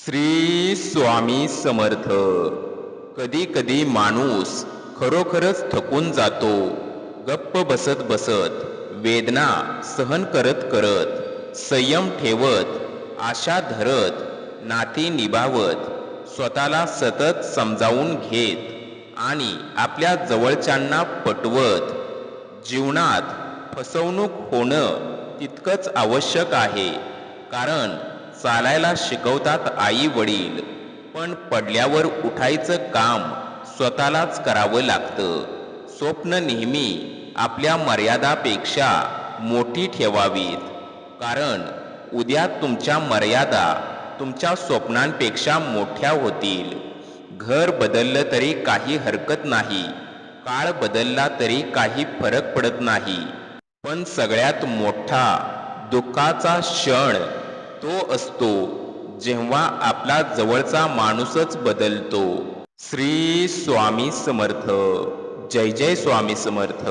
श्री स्वामी समर्थ. कधी कधी माणूस खरोखरच थकून जातो. गप्प बसत बसत, वेदना सहन करत करत, संयम ठेवत, आशा धरत, नाती निभावत, स्वतःला सतत समजावून घेत आणि आपल्या जवळच्यांना पटवत. जीवनात फसवणूक होणं तितकंच आवश्यक आहे, कारण चालायला शिकवतात आई वडील, पण पडल्यावर उठायचं काम स्वतःलाच करावं लागतं. स्वप्न नेहमी आपल्या मर्यादापेक्षा मोठी ठेवावीत, कारण उद्या तुमच्या मर्यादा तुमच्या स्वप्नांपेक्षा मोठ्या होतील. घर बदललं तरी काही हरकत नाही, काळ बदलला तरी काही फरक पडत नाही, पण सगळ्यात मोठा दुःखाचा क्षण तो असतो जेव्हा आपला जवळचा माणूसच बदलतो. श्री स्वामी समर्थ. जय जय स्वामी समर्थ.